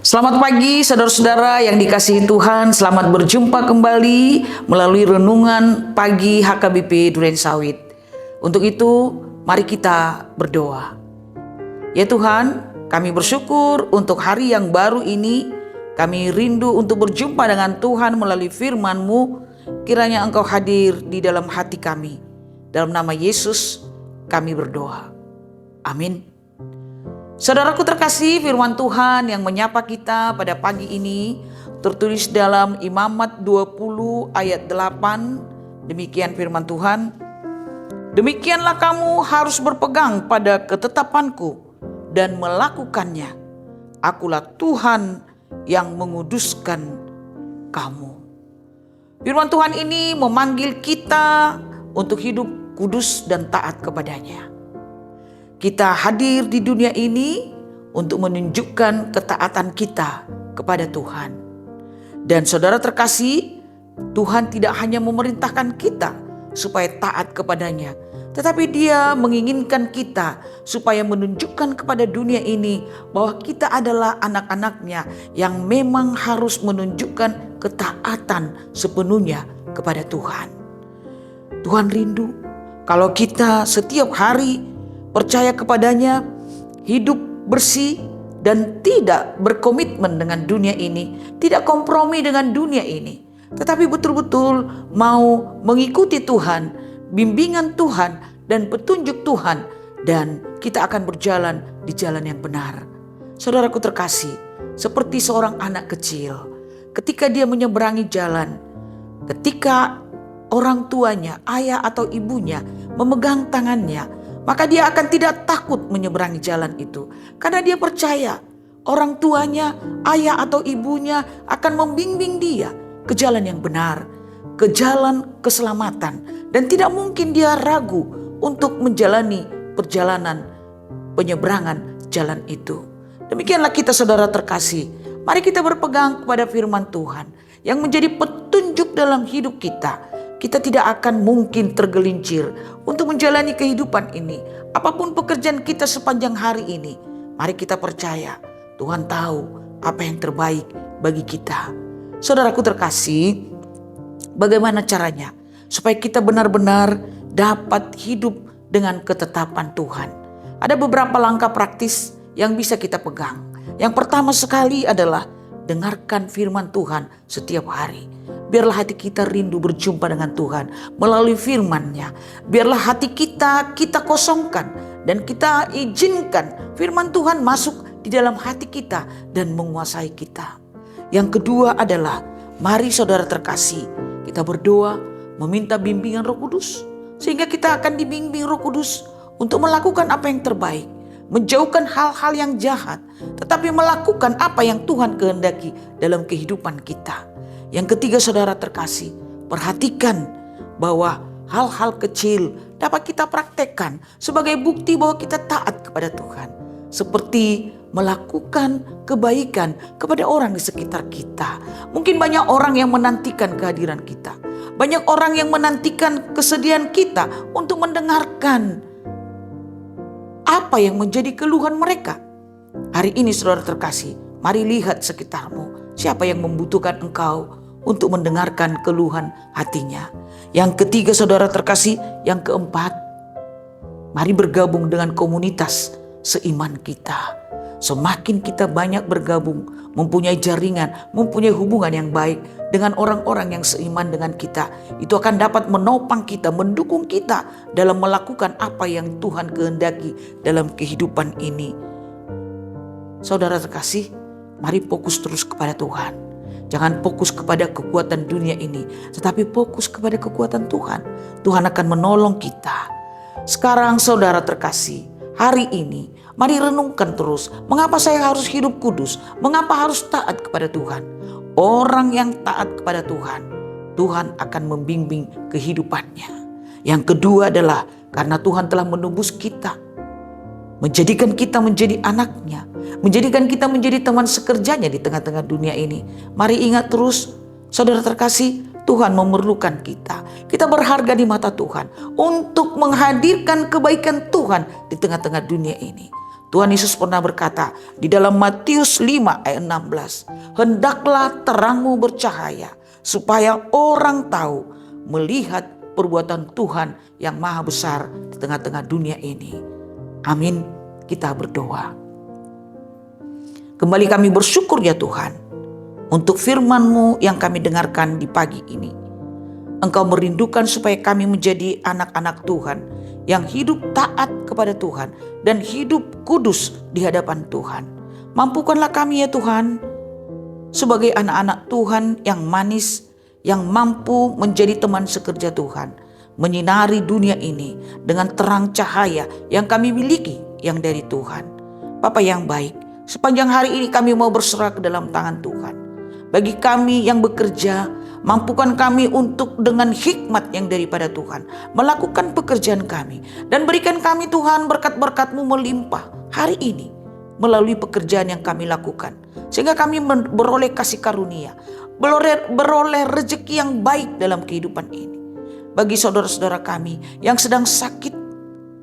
Selamat pagi saudara-saudara yang dikasihi Tuhan. Selamat berjumpa kembali melalui renungan pagi HKBP Durensawit. Untuk itu mari kita berdoa. Ya Tuhan, kami bersyukur untuk hari yang baru ini. Kami rindu untuk berjumpa dengan Tuhan melalui firman-Mu. Kiranya Engkau hadir di dalam hati kami. Dalam nama Yesus kami berdoa. Amin. Saudaraku terkasih, firman Tuhan yang menyapa kita pada pagi ini tertulis dalam Imamat 20 ayat 8. Demikian firman Tuhan. Demikianlah kamu harus berpegang pada ketetapanku dan melakukannya. Akulah Tuhan yang menguduskan kamu. Firman Tuhan ini memanggil kita untuk hidup kudus dan taat kepadanya. Kita hadir di dunia ini untuk menunjukkan ketaatan kita kepada Tuhan. Dan saudara terkasih, Tuhan tidak hanya memerintahkan kita supaya taat kepadanya, tetapi Dia menginginkan kita supaya menunjukkan kepada dunia ini bahwa kita adalah anak-anaknya yang memang harus menunjukkan ketaatan sepenuhnya kepada Tuhan. Tuhan rindu kalau kita setiap hari percaya kepadanya, hidup bersih dan tidak berkomitmen dengan dunia ini, tidak kompromi dengan dunia ini, tetapi betul-betul mau mengikuti Tuhan, bimbingan Tuhan dan petunjuk Tuhan, dan kita akan berjalan di jalan yang benar. Saudaraku terkasih, seperti seorang anak kecil, ketika dia menyeberangi jalan, ketika orang tuanya, ayah atau ibunya memegang tangannya, maka dia akan tidak takut menyeberangi jalan itu. Karena dia percaya orang tuanya, ayah atau ibunya akan membimbing dia ke jalan yang benar, ke jalan keselamatan. Dan tidak mungkin dia ragu untuk menjalani perjalanan penyeberangan jalan itu. Demikianlah kita saudara terkasih. Mari kita berpegang kepada firman Tuhan yang menjadi petunjuk dalam hidup kita. Kita tidak akan mungkin tergelincir untuk menjalani kehidupan ini. Apapun pekerjaan kita sepanjang hari ini, mari kita percaya Tuhan tahu apa yang terbaik bagi kita. Saudaraku terkasih, bagaimana caranya supaya kita benar-benar dapat hidup dengan ketetapan Tuhan? Ada beberapa langkah praktis yang bisa kita pegang. Yang pertama sekali adalah dengarkan firman Tuhan setiap hari. Biarlah hati kita rindu berjumpa dengan Tuhan melalui firman-Nya. Biarlah hati kita kosongkan dan kita izinkan firman Tuhan masuk di dalam hati kita dan menguasai kita. Yang kedua adalah mari saudara terkasih, kita berdoa meminta bimbingan Roh Kudus. Sehingga kita akan dibimbing Roh Kudus untuk melakukan apa yang terbaik. Menjauhkan hal-hal yang jahat, tetapi melakukan apa yang Tuhan kehendaki dalam kehidupan kita. Yang ketiga saudara terkasih, perhatikan bahwa hal-hal kecil dapat kita praktekkan sebagai bukti bahwa kita taat kepada Tuhan. Seperti melakukan kebaikan kepada orang di sekitar kita. Mungkin banyak orang yang menantikan kehadiran kita. Banyak orang yang menantikan kesedihan kita untuk mendengarkan apa yang menjadi keluhan mereka. Hari ini saudara terkasih, mari lihat sekitarmu. Siapa yang membutuhkan engkau untuk mendengarkan keluhan hatinya. Yang ketiga saudara terkasih, yang keempat, mari bergabung dengan komunitas seiman kita. Semakin kita banyak bergabung, mempunyai jaringan, mempunyai hubungan yang baik dengan orang-orang yang seiman dengan kita, itu akan dapat menopang kita, mendukung kita dalam melakukan apa yang Tuhan kehendaki dalam kehidupan ini. Saudara terkasih, mari fokus terus kepada Tuhan. Jangan fokus kepada kekuatan dunia ini, tetapi fokus kepada kekuatan Tuhan. Tuhan akan menolong kita. Sekarang saudara terkasih, hari ini mari renungkan terus, mengapa saya harus hidup kudus? Mengapa harus taat kepada Tuhan? Orang yang taat kepada Tuhan, Tuhan akan membimbing kehidupannya. Yang kedua adalah karena Tuhan telah menebus kita, menjadikan kita menjadi anaknya, menjadikan kita menjadi teman sekerjanya di tengah-tengah dunia ini. Mari ingat terus, saudara terkasih, Tuhan memerlukan kita. Kita berharga di mata Tuhan untuk menghadirkan kebaikan Tuhan di tengah-tengah dunia ini. Tuhan Yesus pernah berkata di dalam Matius 5 ayat 16, hendaklah terangmu bercahaya supaya orang tahu melihat perbuatan Tuhan yang maha besar di tengah-tengah dunia ini. Amin. Kita berdoa. Kembali kami bersyukur ya Tuhan untuk firman-Mu yang kami dengarkan di pagi ini. Engkau merindukan supaya kami menjadi anak-anak Tuhan yang hidup taat kepada Tuhan dan hidup kudus di hadapan Tuhan. Mampukanlah kami ya Tuhan sebagai anak-anak Tuhan yang manis, yang mampu menjadi teman sekerja Tuhan, menyinari dunia ini dengan terang cahaya yang kami miliki yang dari Tuhan. Bapa yang baik, sepanjang hari ini kami mau berserah ke dalam tangan Tuhan. Bagi kami yang bekerja, mampukan kami untuk dengan hikmat yang daripada Tuhan melakukan pekerjaan kami. Dan berikan kami Tuhan berkat-berkat-Mu melimpah hari ini melalui pekerjaan yang kami lakukan. Sehingga kami beroleh kasih karunia, beroleh rezeki yang baik dalam kehidupan ini. Bagi saudara-saudara kami yang sedang sakit,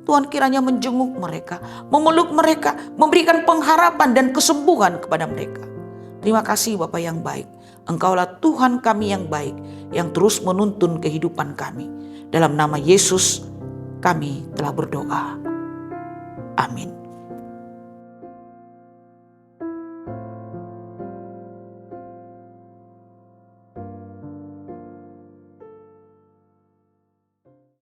Tuhan kiranya menjenguk mereka, memeluk mereka, memberikan pengharapan dan kesembuhan kepada mereka. Terima kasih Bapa yang baik. Engkaulah Tuhan kami yang baik, yang terus menuntun kehidupan kami. Dalam nama Yesus kami telah berdoa. Amin.